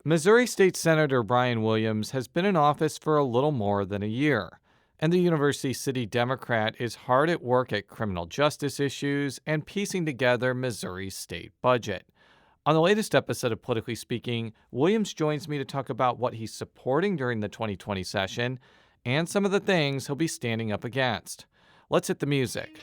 Missouri State Senator Brian Williams has been in office for a little more than a year, and the University City Democrat is hard at work at criminal justice issues and piecing together Missouri's state budget. On the latest episode of Politically Speaking, Williams joins me to talk about what he's supporting during the 2020 session and some of the things he'll be standing up against. Let's hit the music.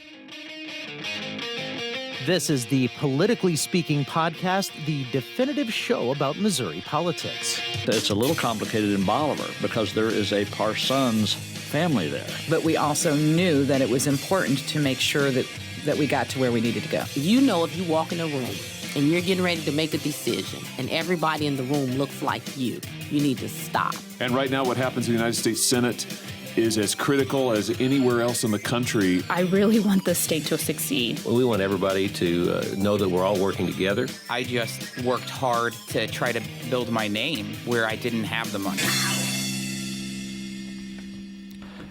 This is the Politically Speaking podcast, the definitive show about Missouri politics. It's a little complicated in Bolivar because there is a Parsons family there. But we also knew that it was important to make sure that we got to where we needed to go. You know, if you walk in a room and you're getting ready to make a decision and everybody in the room looks like you need to stop. And right now what happens in the United States Senate is as critical as anywhere else in the country. I really want the state to succeed. Well, we want everybody to know that we're all working together. I just worked hard to try to build my name where I didn't have the money.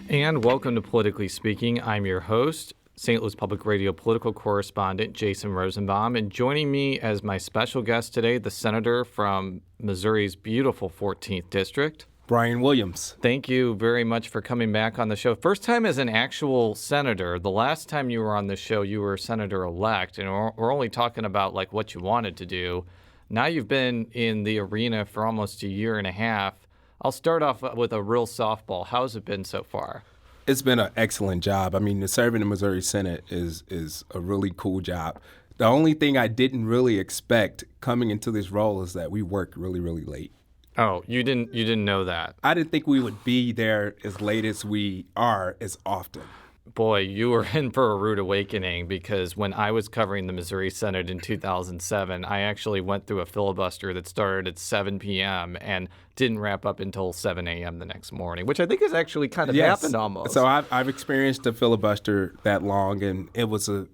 And welcome to Politically Speaking. I'm your host, St. Louis Public Radio political correspondent Jason Rosenbaum. And joining me as my special guest today, the senator from Missouri's beautiful 14th District, Brian Williams. Thank you very much for coming back on the show. First time as an actual senator. The last time you were on the show, you were senator-elect, and we're only talking about like what you wanted to do. Now you've been in the arena for almost a year and a half. I'll start off with a real softball. How's it been so far? It's been an excellent job. I mean, serving in the Missouri Senate is a really cool job. The only thing I didn't really expect coming into this role is that we work really, really late. Oh, you didn't know that? I didn't think we would be there as late as we are as often. Boy, you were in for a rude awakening because when I was covering the Missouri Senate in 2007, I actually went through a filibuster that started at 7 p.m. and didn't wrap up until 7 a.m. the next morning, which I think has actually kind of happened almost. So I've experienced a filibuster that long, and it was a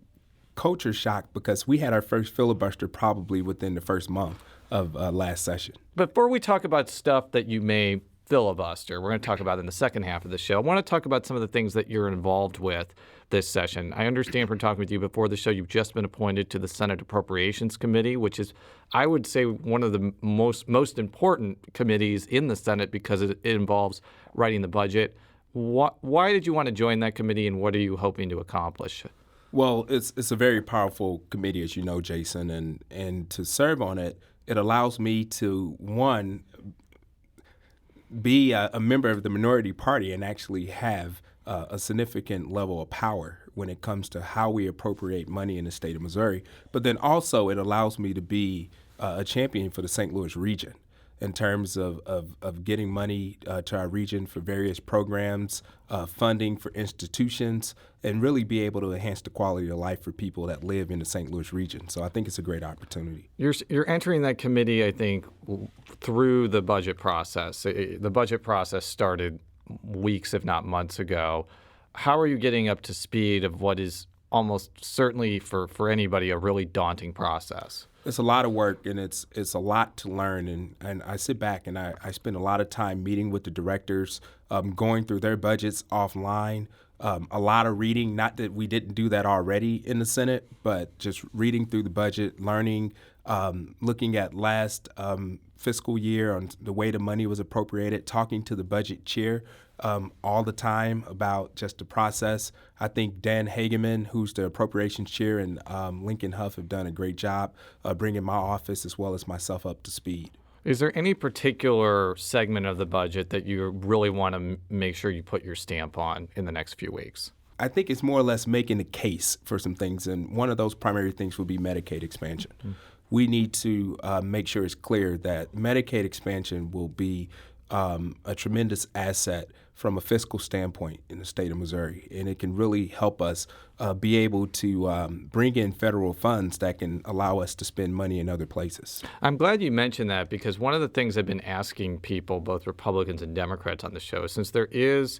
culture shock because we had our first filibuster probably within the first month of last session. Before we talk about stuff that you may filibuster, we're going to talk about in the second half of the show. I want to talk about some of the things that you're involved with this session. I understand from talking with you before the show, you've just been appointed to the Senate Appropriations Committee, which is, I would say, one of the most important committees in the Senate because it involves writing the budget. Why did you want to join that committee, and what are you hoping to accomplish? Well, it's a very powerful committee, as you know, Jason, and to serve on it, it allows me to, one, be a member of the minority party and actually have a significant level of power when it comes to how we appropriate money in the state of Missouri. But then also it allows me to be a champion for the St. Louis region in terms of getting money to our region for various programs, funding for institutions, and really be able to enhance the quality of life for people that live in the St. Louis region. So I think it's a great opportunity. You're entering that committee, I think, through the budget process. The budget process started weeks, if not months ago. How are you getting up to speed of what is almost certainly for anybody a really daunting process? It's a lot of work, and it's a lot to learn. And I sit back and I spend a lot of time meeting with the directors, going through their budgets offline, a lot of reading, not that we didn't do that already in the Senate, but just reading through the budget, learning, looking at last fiscal year on the way the money was appropriated, talking to the budget chair all the time about just the process. I think Dan Hageman, who's the appropriations chair, and Lincoln Huff have done a great job bringing my office as well as myself up to speed. Is there any particular segment of the budget that you really want to make sure you put your stamp on in the next few weeks? I think it's more or less making a case for some things, and one of those primary things would be Medicaid expansion. Mm-hmm. We need to make sure it's clear that Medicaid expansion will be a tremendous asset from a fiscal standpoint in the state of Missouri, and it can really help us be able to bring in federal funds that can allow us to spend money in other places. I'm glad you mentioned that because one of the things I've been asking people, both Republicans and Democrats on the show, since there is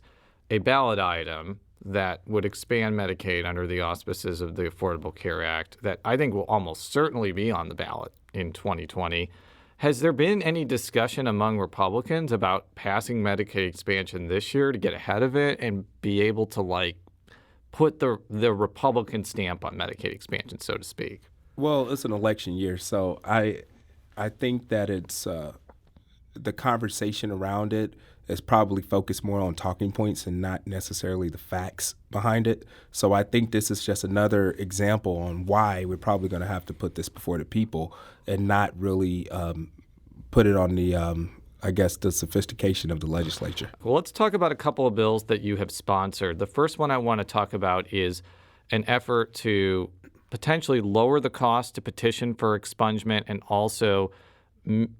a ballot item that would expand Medicaid under the auspices of the Affordable Care Act that I think will almost certainly be on the ballot in 2020, has there been any discussion among Republicans about passing Medicaid expansion this year to get ahead of it and be able to put the Republican stamp on Medicaid expansion, so to speak? Well, it's an election year, so I think that the conversation around it is probably focused more on talking points and not necessarily the facts behind it. So I think this is just another example on why we're probably going to have to put this before the people and not really put it on the, the sophistication of the legislature. Well, let's talk about a couple of bills that you have sponsored. The first one I want to talk about is an effort to potentially lower the cost to petition for expungement and also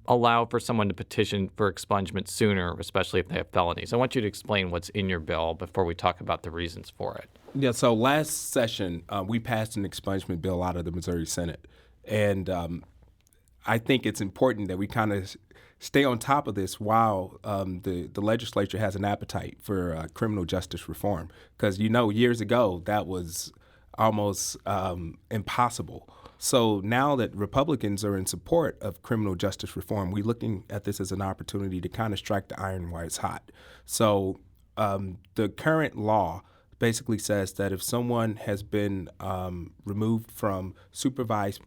allow for someone to petition for expungement sooner, especially if they have felonies. I want you to explain what's in your bill before we talk about the reasons for it. Yeah, so last session, we passed an expungement bill out of the Missouri Senate. And I think it's important that we kind of stay on top of this while the legislature has an appetite for criminal justice reform. Because, years ago, that was almost impossible. So now that Republicans are in support of criminal justice reform, we're looking at this as an opportunity to kind of strike the iron while it's hot. So the current law basically says that if someone has been removed from supervised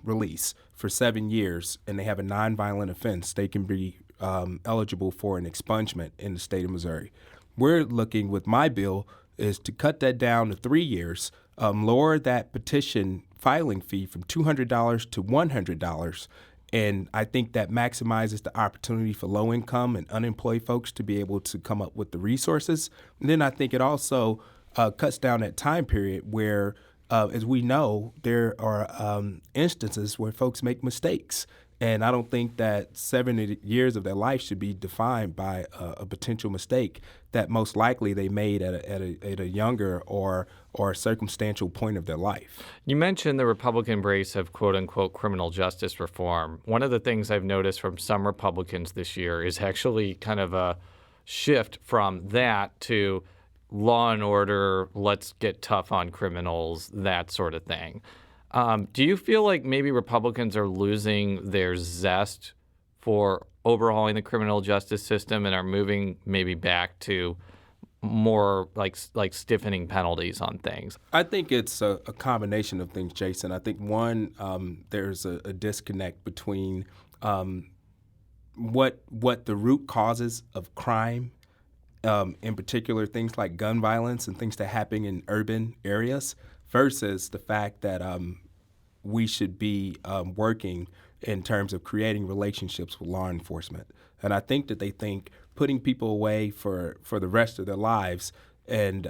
release for 7 years and they have a nonviolent offense, they can be eligible for an expungement in the state of Missouri. We're looking with my bill is to cut that down to 3 years, lower that petition filing fee from $200 to $100. And I think that maximizes the opportunity for low-income and unemployed folks to be able to come up with the resources. And then I think it also cuts down that time period where, as we know, there are instances where folks make mistakes. And I don't think that 7 years of their life should be defined by a potential mistake that most likely they made at a younger or circumstantial point of their life. You mentioned the Republican embrace of quote-unquote criminal justice reform. One of the things I've noticed from some Republicans this year is actually kind of a shift from that to law and order, let's get tough on criminals, that sort of thing. Do you feel like maybe Republicans are losing their zest for overhauling the criminal justice system and are moving maybe back to more like stiffening penalties on things? I think it's a combination of things, Jason. I think one, there's a disconnect between what the root causes of crime, in particular things like gun violence and things that happen in urban areas, versus the fact that we should be working in terms of creating relationships with law enforcement. And I think that they think putting people away for the rest of their lives and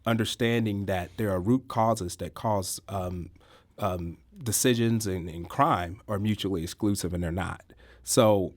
understanding that there are root causes that cause decisions in crime are mutually exclusive, and they're not. So,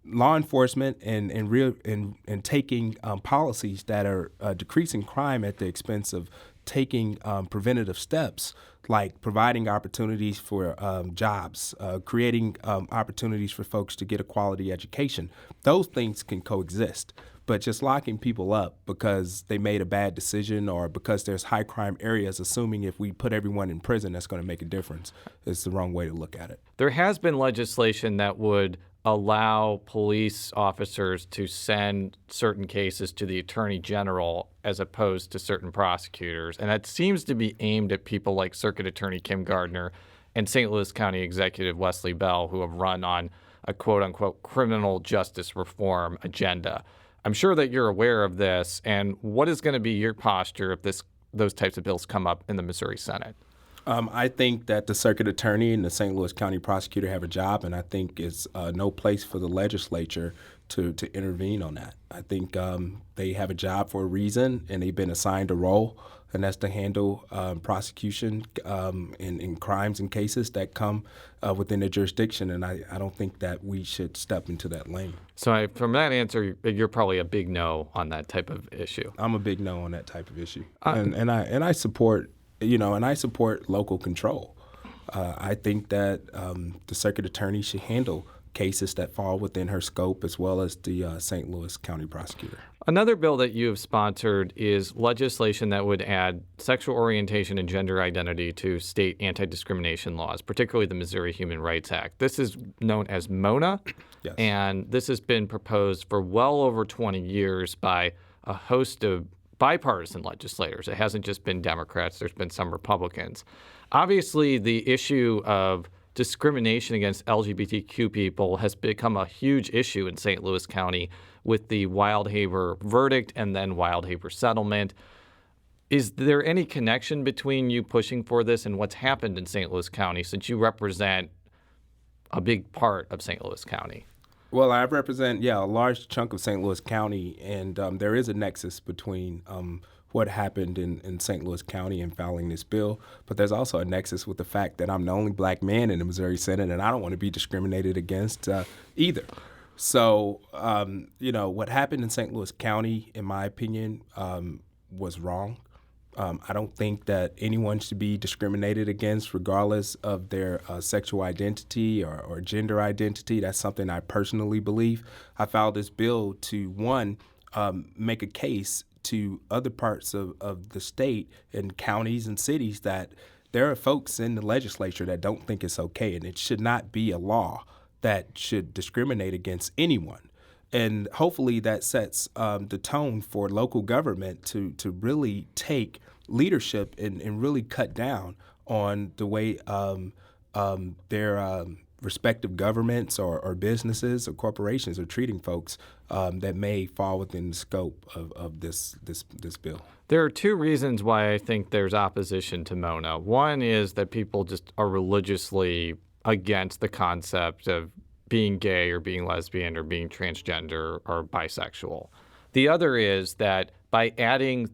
law enforcement and taking policies that are decreasing crime at the expense of taking preventative steps like providing opportunities for jobs, creating opportunities for folks to get a quality education. Those things can coexist. But just locking people up because they made a bad decision or because there's high crime areas, assuming if we put everyone in prison that's going to make a difference, is the wrong way to look at it. There has been legislation that would allow police officers to send certain cases to the attorney general as opposed to certain prosecutors. And that seems to be aimed at people like Circuit Attorney Kim Gardner and St. Louis County Executive Wesley Bell, who have run on a quote-unquote criminal justice reform agenda. I'm sure that you're aware of this. And what is going to be your posture if those types of bills come up in the Missouri Senate? I think that the circuit attorney and the St. Louis County prosecutor have a job, and I think it's no place for the legislature to intervene on that. I think they have a job for a reason, and they've been assigned a role, and that's to handle prosecution in crimes and cases that come within their jurisdiction, and I don't think that we should step into that lane. So from that answer, you're probably a big no on that type of issue. I'm a big no on that type of issue, and I support. And I support local control. I think that the circuit attorney should handle cases that fall within her scope, as well as the St. Louis County prosecutor. Another bill that you have sponsored is legislation that would add sexual orientation and gender identity to state anti-discrimination laws, particularly the Missouri Human Rights Act. This is known as MONA, yes. And this has been proposed for well over 20 years by a host of bipartisan legislators. It hasn't just been Democrats. There's been some Republicans. Obviously, the issue of discrimination against LGBTQ people has become a huge issue in St. Louis County with the Wildhaber verdict and then Wildhaber settlement. Is there any connection between you pushing for this and what's happened in St. Louis County, since you represent a big part of St. Louis County? Well, I represent, a large chunk of St. Louis County, and there is a nexus between what happened in St. Louis County in filing this bill, but there's also a nexus with the fact that I'm the only black man in the Missouri Senate, and I don't want to be discriminated against either. So, what happened in St. Louis County, in my opinion, was wrong. I don't think that anyone should be discriminated against regardless of their sexual identity or gender identity. That's something I personally believe. I filed this bill to, one, make a case to other parts of the state and counties and cities that there are folks in the legislature that don't think it's okay, and it should not be a law that should discriminate against anyone. And hopefully that sets the tone for local government to really take leadership and really cut down on the way their respective governments or businesses or corporations are treating folks that may fall within the scope of this bill. There are two reasons why I think there's opposition to Mona. One is that people just are religiously against the concept of being gay or being lesbian or being transgender or bisexual. The other is that by adding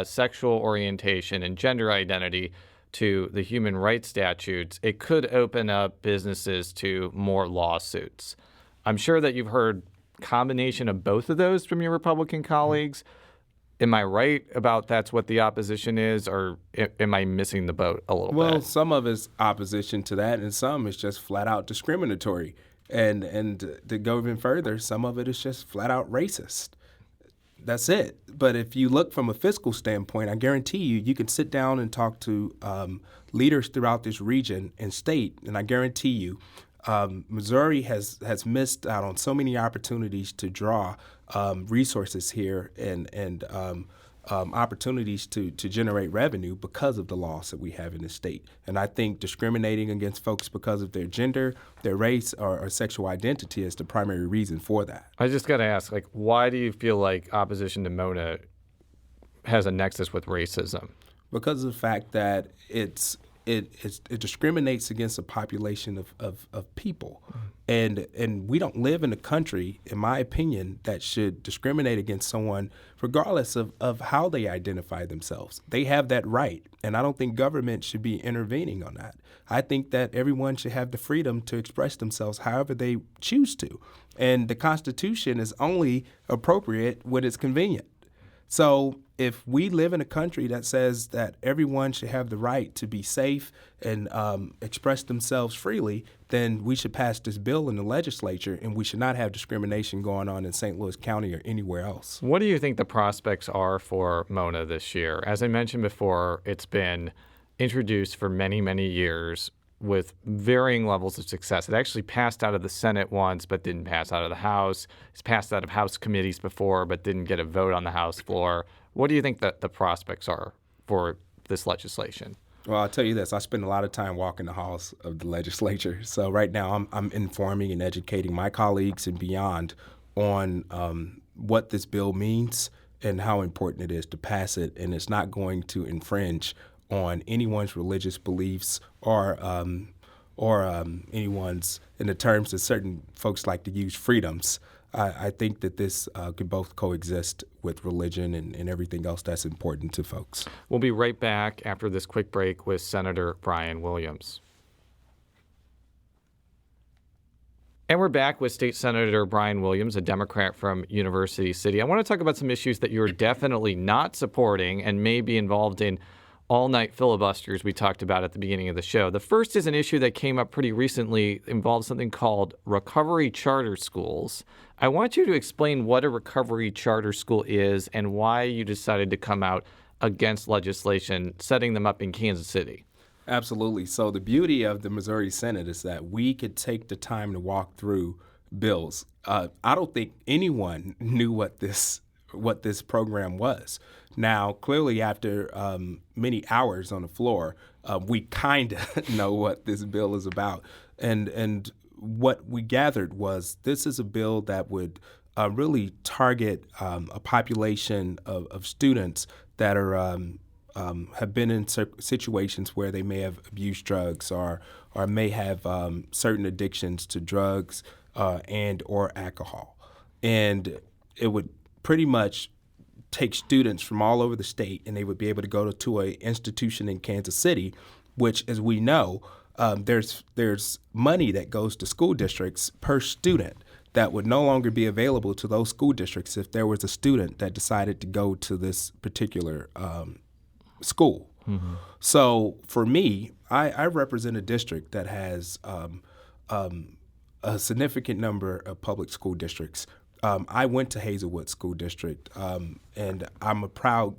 sexual orientation and gender identity to the human rights statutes, it could open up businesses to more lawsuits. I'm sure that you've heard combination of both of those from your Republican colleagues. Am I right about that's what the opposition is, or am I missing the boat a little bit? Well, some of it's opposition to that, and some is just flat out discriminatory. And to go even further, some of it is just flat out racist. That's it. But if you look from a fiscal standpoint, I guarantee you can sit down and talk to leaders throughout this region and state, and I guarantee you Missouri has missed out on so many opportunities to draw resources here and opportunities to generate revenue because of the laws that we have in the state. And I think discriminating against folks because of their gender, their race, or sexual identity is the primary reason for that. I just got to ask, why do you feel like opposition to Mona has a nexus with racism? Because of the fact that it discriminates against a population of people. And we don't live in a country, in my opinion, that should discriminate against someone regardless of how they identify themselves. They have that right, and I don't think government should be intervening on that. I think that everyone should have the freedom to express themselves however they choose to. And the Constitution is only appropriate when it's convenient. So if we live in a country that says that everyone should have the right to be safe and express themselves freely, then we should pass this bill in the legislature, and we should not have discrimination going on in St. Louis County or anywhere else. What do you think the prospects are for Mona this year? As I mentioned before, it's been introduced for many, many years with varying levels of success. It actually passed out of the Senate once, but didn't pass out of the House. It's passed out of House committees before, but didn't get a vote on the House floor. What do you think that the prospects are for this legislation? Well, I'll tell you this. I spend a lot of time walking the halls of the legislature. So right now I'm informing and educating my colleagues and beyond on what this bill means and how important it is to pass it. And it's not going to infringe on anyone's religious beliefs or anyone's, in the terms that certain folks like to use, freedoms. I think that this could both coexist with religion and everything else that's important to folks. We'll be right back after this quick break with Senator Brian Williams. And we're back with State Senator Brian Williams, a Democrat from University City. I want to talk about some issues that you're definitely not supporting and may be involved in all-night filibusters we talked about at the beginning of the show. The first is an issue that came up pretty recently, involves something called recovery charter schools. I want you to explain what a recovery charter school is and why you decided to come out against legislation setting them up in Kansas City. Absolutely. So the beauty of the Missouri Senate is that we could take the time to walk through bills. I don't think anyone knew what this what this program was. Now, clearly, after many hours on the floor, we kind of know what this bill is about. And what we gathered was this is a bill that would really target a population of students that are have been in situations where they may have abused drugs or may have certain addictions to drugs and or alcohol. And it would pretty much take students from all over the state, and they would be able to go to an institution in Kansas City, which, as we know, there's money that goes to school districts per student that would no longer be available to those school districts if there was a student that decided to go to this particular school. Mm-hmm. So for me, I represent a district that has a significant number of public school districts. I went to Hazelwood School District, and I'm a proud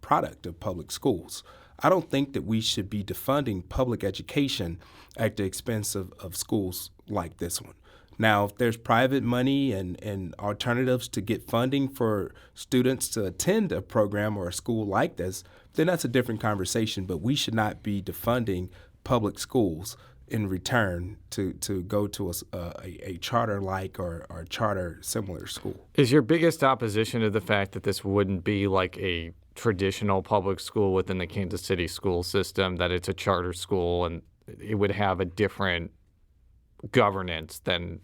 product of public schools. I don't think that we should be defunding public education at the expense of schools like this one. Now, if there's private money and alternatives to get funding for students to attend a program or a school like this, then that's a different conversation. But we should not be defunding public schools in return to go to a charter-like or charter-similar school. Is your biggest opposition to the fact that this wouldn't be like a traditional public school within the Kansas City school system, that it's a charter school and it would have a different governance than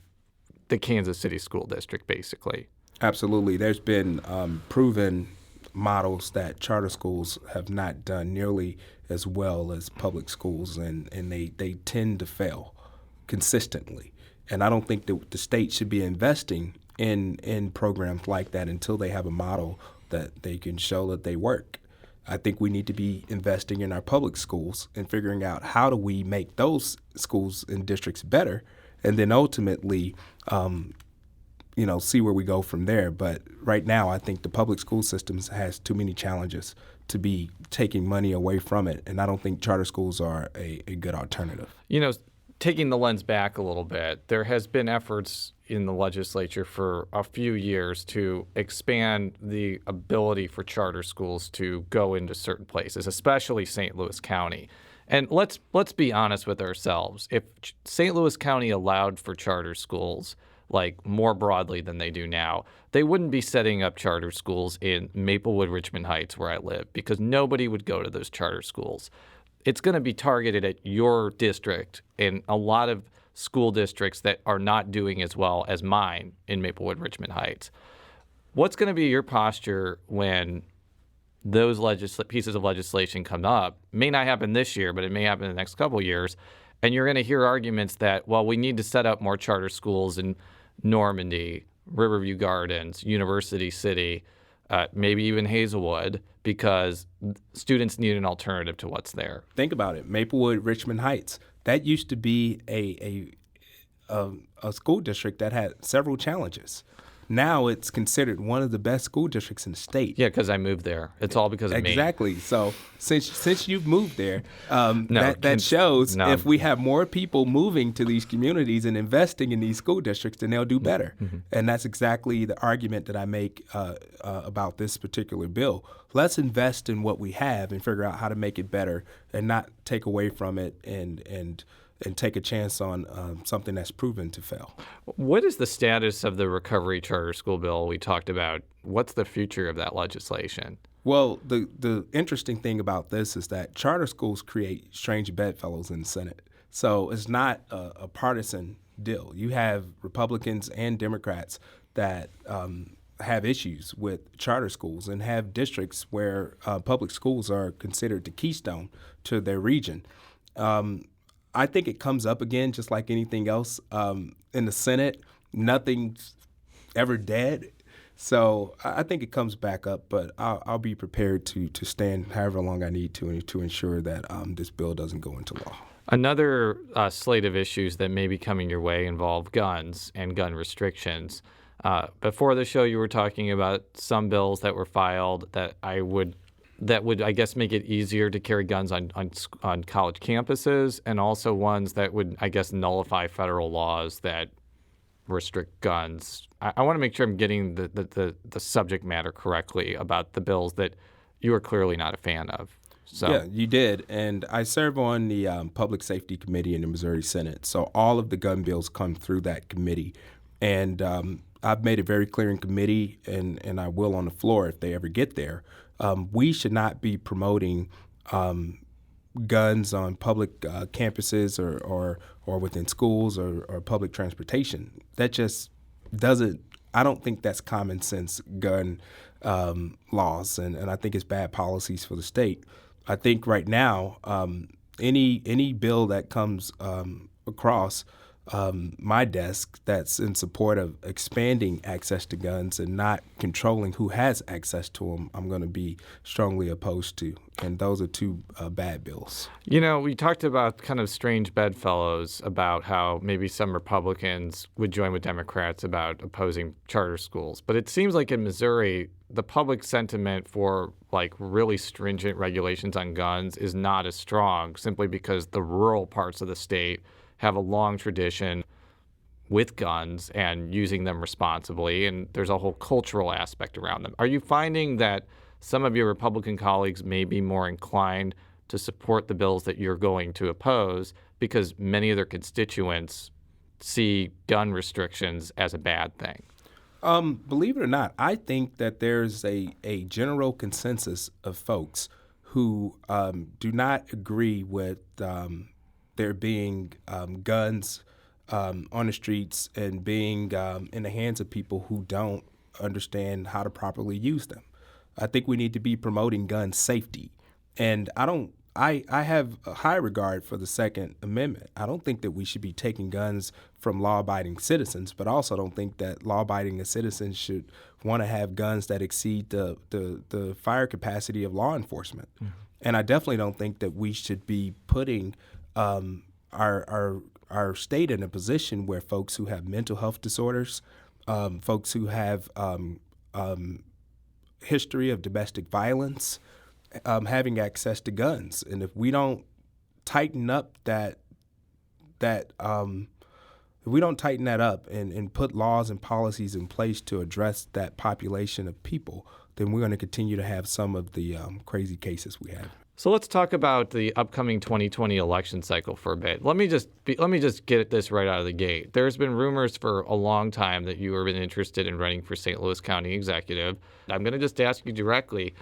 the Kansas City School District, basically? Absolutely. There's been proven models that charter schools have not done nearly as well as public schools, and they tend to fail consistently. And I don't think that the state should be investing in programs like that until they have a model that they can show that they work. I think we need to be investing in our public schools and figuring out how do we make those schools and districts better, and then ultimately see where we go from there. But right now, I think the public school system has too many challenges to be taking money away from it, and I don't think charter schools are a good alternative. Taking the lens back a little bit, there has been efforts in the legislature for a few years to expand the ability for charter schools to go into certain places, especially St. Louis County. And let's be honest with ourselves. If St. Louis County allowed for charter schools like more broadly than they do now, they wouldn't be setting up charter schools in Maplewood, Richmond Heights, where I live, because nobody would go to those charter schools. It's going to be targeted at your district and a lot of school districts that are not doing as well as mine in Maplewood, Richmond Heights. What's going to be your posture when those pieces of legislation come up? May not happen this year, but it may happen in the next couple of years. And you're going to hear arguments that, well, we need to set up more charter schools in Normandy, Riverview Gardens, University City, maybe even Hazelwood, because students need an alternative to what's there. Think about it. Maplewood, Richmond Heights, that used to be a school district that had several challenges. Now it's considered one of the best school districts in the state. Yeah, because I moved there. It's all because of me. Exactly. So since you've moved there, that shows if we have more people moving to these communities and investing in these school districts, then they'll do better. Mm-hmm. And that's exactly the argument that I make about this particular bill. Let's invest in what we have and figure out how to make it better and not take away from it and take a chance on something that's proven to fail. What is the status of the recovery charter school bill we talked about? What's the future of that legislation? Well, the interesting thing about this is that charter schools create strange bedfellows in the Senate. So it's not a partisan deal. You have Republicans and Democrats that have issues with charter schools and have districts where public schools are considered the keystone to their region. I think it comes up again, just like anything else in the Senate. Nothing's ever dead. So I think it comes back up, but I'll be prepared to stand however long I need to ensure that this bill doesn't go into law. Another slate of issues that may be coming your way involve guns and gun restrictions. Before the show, you were talking about some bills that were filed that would, I guess, make it easier to carry guns on college campuses, and also ones that would, I guess, nullify federal laws that restrict guns. I want to make sure I'm getting the subject matter correctly about the bills that you are clearly not a fan of. So. Yeah, you did. And I serve on the Public Safety Committee in the Missouri Senate. So all of the gun bills come through that committee. And I've made it very clear in committee, and I will on the floor if they ever get there. We should not be promoting guns on public campuses or within schools or public transportation. That just doesn't, I don't think that's common sense gun laws, and I think it's bad policies for the state. I think right now, any bill that comes across my desk that's in support of expanding access to guns and not controlling who has access to them, I'm going to be strongly opposed to. And those are two bad bills. You know, we talked about kind of strange bedfellows about how maybe some Republicans would join with Democrats about opposing charter schools. But it seems like in Missouri, the public sentiment for like really stringent regulations on guns is not as strong simply because the rural parts of the state have a long tradition with guns and using them responsibly, and there's a whole cultural aspect around them. Are you finding that some of your Republican colleagues may be more inclined to support the bills that you're going to oppose because many of their constituents see gun restrictions as a bad thing? Believe it or not, I think that there's a general consensus of folks who do not agree with there being guns on the streets and being in the hands of people who don't understand how to properly use them. I think we need to be promoting gun safety. And I have a high regard for the Second Amendment. I don't think that we should be taking guns from law-abiding citizens, but I also don't think that law-abiding citizens should want to have guns that exceed the fire capacity of law enforcement. Mm-hmm. And I definitely don't think that we should be putting our state in a position where folks who have mental health disorders, folks who have history of domestic violence, having access to guns. And if we don't tighten up if we don't tighten that up and put laws and policies in place to address that population of people, then we're going to continue to have some of the crazy cases we have. So let's talk about the upcoming 2020 election cycle for a bit. Let me just get this right out of the gate. There's been rumors for a long time that you have been interested in running for St. Louis County Executive. I'm going to just ask you directly,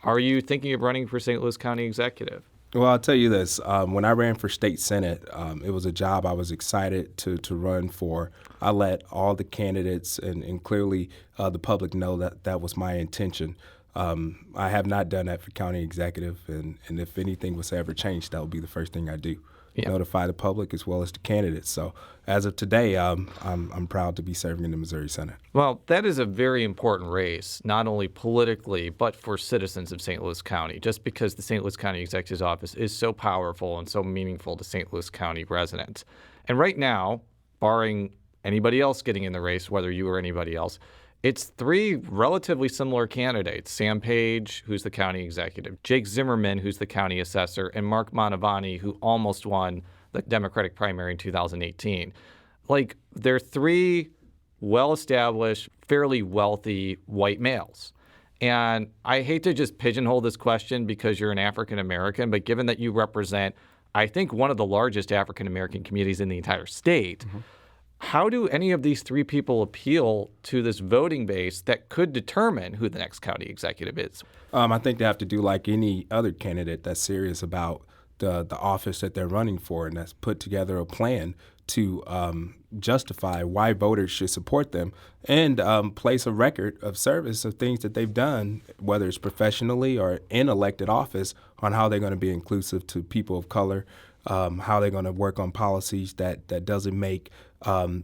are you thinking of running for St. Louis County Executive? Well, I'll tell you this. When I ran for state senate, it was a job I was excited to run for. I let all the candidates and clearly the public know that was my intention. I have not done that for county executive, and if anything was to ever change, that would be the first thing I do. Yep. Notify the public as well as the candidates. So as of today, I'm proud to be serving in the Missouri Senate. Well, that is a very important race, not only politically, but for citizens of St. Louis County, just because the St. Louis County Executive's Office is so powerful and so meaningful to St. Louis County residents. And right now, barring anybody else getting in the race, whether you or anybody else, it's three relatively similar candidates: Sam Page, who's the county executive, Jake Zimmerman, who's the county assessor, and Mark Mantovani, who almost won the Democratic primary in 2018. Like, they're three well-established, fairly wealthy white males. And I hate to just pigeonhole this question because you're an African American, but given that you represent, I think, one of the largest African American communities in the entire state, mm-hmm. How do any of these three people appeal to this voting base that could determine who the next county executive is? I think they have to do like any other candidate that's serious about the office that they're running for, and that's put together a plan to justify why voters should support them and place a record of service of things that they've done, whether it's professionally or in elected office, on how they're going to be inclusive to people of color, how they're going to work on policies that doesn't make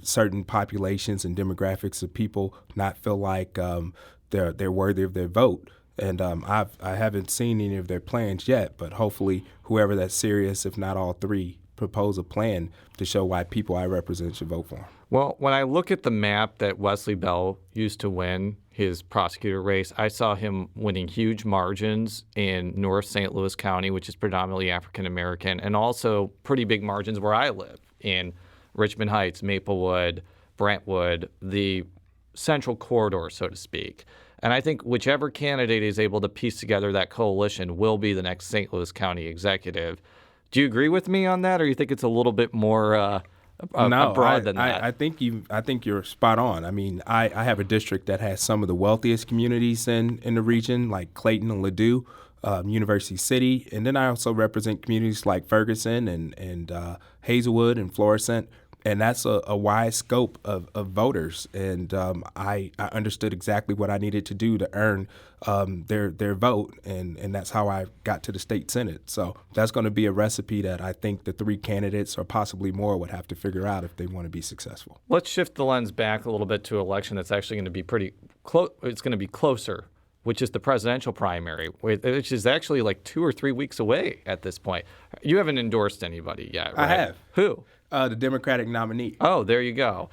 certain populations and demographics of people not feel like they're worthy of their vote. And I haven't seen any of their plans yet, but hopefully whoever that's serious, if not all three, propose a plan to show why people I represent should vote for them. Well, when I look at the map that Wesley Bell used to win his prosecutor race, I saw him winning huge margins in North St. Louis County, which is predominantly African American, and also pretty big margins where I live in Richmond Heights, Maplewood, Brentwood, the central corridor, so to speak. And I think whichever candidate is able to piece together that coalition will be the next St. Louis County executive. Do you agree with me on that, or you think it's a little bit more broad than that? I think you're spot on. I mean, I have a district that has some of the wealthiest communities in the region, like Clayton and Ladue, University City, and then I also represent communities like Ferguson and Hazelwood and Florissant. And that's a wide scope of voters, and I understood exactly what I needed to do to earn their vote, and that's how I got to the state Senate. So that's going to be a recipe that I think the three candidates or possibly more would have to figure out if they want to be successful. Let's shift the lens back a little bit to an election that's actually going to be pretty close. It's going to be closer, which is the presidential primary, which is actually like 2 or 3 weeks away at this point. You haven't endorsed anybody yet, right? I have. Who? The Democratic nominee. Oh, there you go.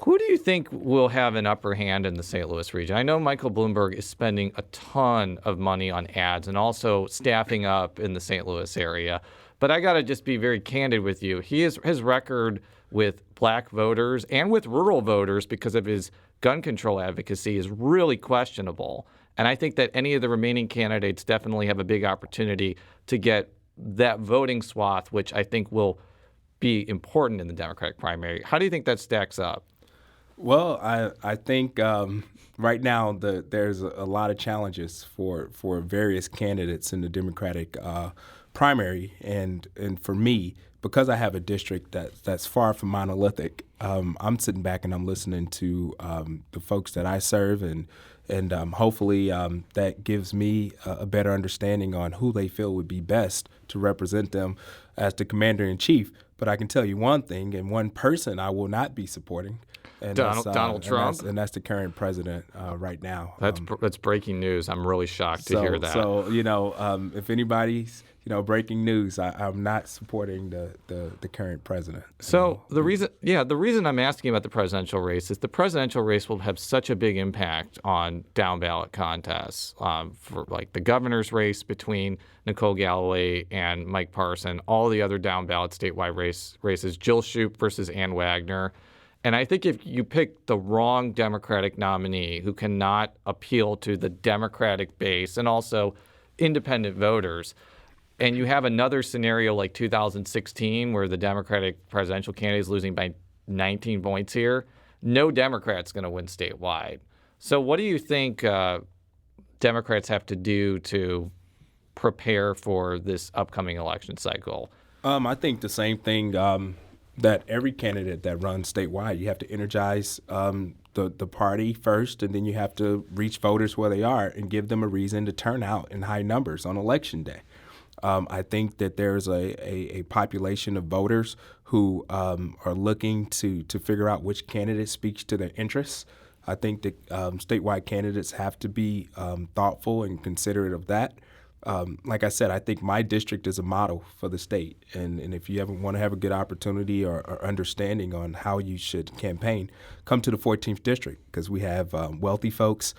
Who do you think will have an upper hand in the St. Louis region? I know Michael Bloomberg is spending a ton of money on ads and also staffing up in the St. Louis area. But I got to just be very candid with you. His record with black voters and with rural voters because of his gun control advocacy is really questionable. And I think that any of the remaining candidates definitely have a big opportunity to get that voting swath, which I think will be important in the Democratic primary. How do you think that stacks up? Well, I think right now there's a lot of challenges for various candidates in the Democratic primary, and for me, because I have a district that's far from monolithic, I'm sitting back and I'm listening to the folks that I serve, and hopefully that gives me a better understanding on who they feel would be best to represent them as the commander-in-chief. But I can tell you one thing, and one person I will not be supporting. And Donald Trump? And that's the current president right now. That's breaking news. I'm really shocked to hear that. So, if anybody's, breaking news, I'm not supporting the current president. So the reason I'm asking about the presidential race is the presidential race will have such a big impact on down ballot contests for like the governor's race between Nicole Galloway and Mike Parson, all the other down ballot statewide races, Jill Shoup versus Ann Wagner. And I think if you pick the wrong Democratic nominee who cannot appeal to the Democratic base and also independent voters, and you have another scenario like 2016 where the Democratic presidential candidate is losing by 19 points here, no Democrat's going to win statewide. So what do you think Democrats have to do to prepare for this upcoming election cycle? I think the same thing that every candidate that runs statewide, you have to energize the party first, and then you have to reach voters where they are and give them a reason to turn out in high numbers on Election Day. I think that there's a population of voters who are looking to figure out which candidate speaks to their interests. I think that statewide candidates have to be thoughtful and considerate of that. Like I said, I think my district is a model for the state. And if you ever want to have a good opportunity or understanding on how you should campaign, come to the 14th district because we have wealthy folks,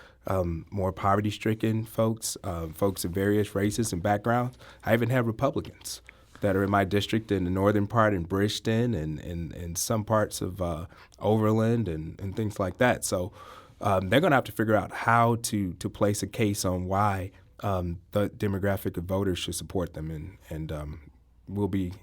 more poverty-stricken folks, folks of various races and backgrounds. I even have Republicans that are in my district in the northern part in Bridgeton and some parts of Overland and things like that. So they're going to have to figure out how to place a case on why the demographic of voters should support them, and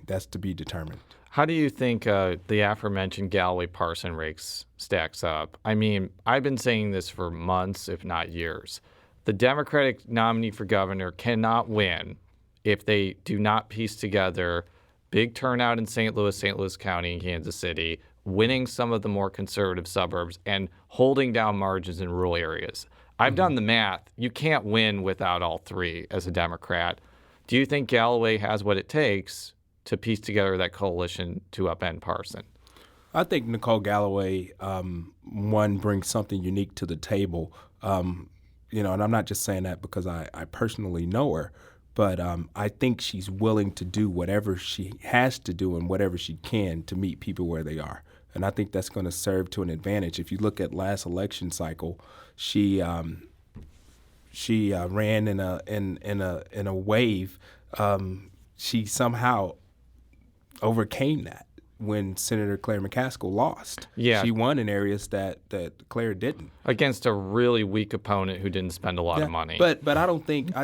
that's to be determined. How do you think the aforementioned Galloway-Parson race stacks up? I mean, I've been saying this for months, if not years. The Democratic nominee for governor cannot win if they do not piece together big turnout in St. Louis County, and Kansas City, winning some of the more conservative suburbs, and holding down margins in rural areas. I've done the math. You can't win without all three as a Democrat. Do you think Galloway has what it takes to piece together that coalition to upend Parson? I think Nicole Galloway, brings something unique to the table. And I'm not just saying that because I personally know her, but I think she's willing to do whatever she has to do and whatever she can to meet people where they are. And I think that's going to serve to an advantage. If you look at last election cycle, she ran in a wave. She somehow overcame that, when Senator Claire McCaskill lost. Yeah. She won in areas that Claire didn't. Against a really weak opponent who didn't spend a lot of money. But I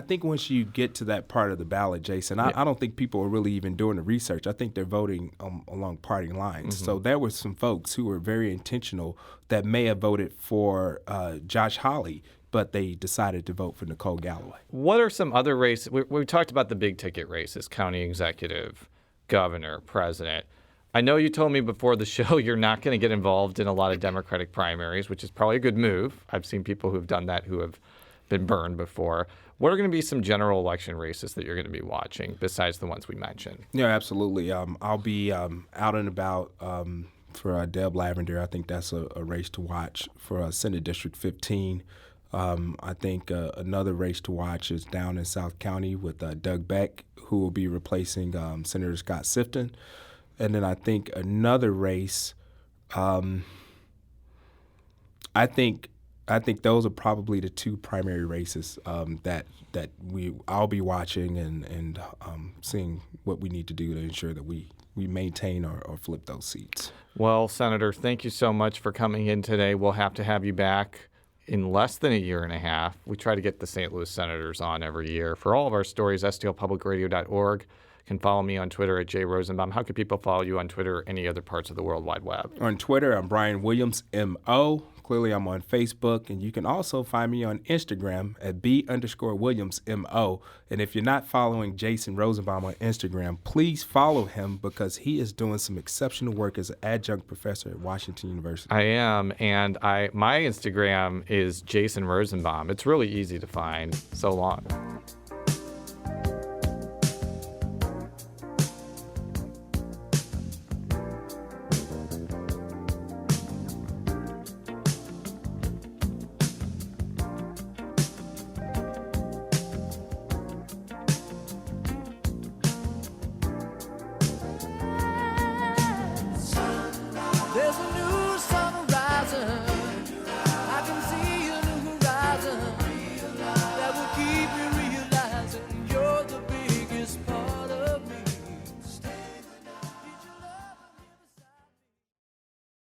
think once you get to that part of the ballot, Jason, I don't think people are really even doing the research. I think they're voting along party lines. So there were some folks who were very intentional that may have voted for Josh Hawley, but they decided to vote for Nicole Galloway. What are some other races? We talked about the big ticket races, county executive, governor, president. I know you told me before the show you're not going to get involved in a lot of Democratic primaries, which is probably a good move. I've seen people who've done that who have been burned before. What are going to be some general election races that you're going to be watching besides the ones we mentioned? Yeah, absolutely. I'll be out and about for Deb Lavender. I think that's a race to watch for Senate District 15. I think another race to watch is down in South County with Doug Beck, who will be replacing Senator Scott Sifton. And then I think another race, I think those are probably the two primary races that I'll be watching and seeing what we need to do to ensure that we maintain or flip those seats. Well, Senator, thank you so much for coming in today. We'll have to have you back in less than a year and a half. We try to get the St. Louis Senators on every year. For all of our stories, stlpublicradio.org. You can follow me on Twitter at @Rosenbaum. How can people follow you on Twitter or any other parts of the World Wide Web? On Twitter, I'm Brian Williams, M.O. Clearly, I'm on Facebook, and you can also find me on Instagram at B_Williams, M.O. And if you're not following Jason Rosenbaum on Instagram, please follow him because he is doing some exceptional work as an adjunct professor at Washington University. I am, and my Instagram is Jason Rosenbaum. It's really easy to find. So long.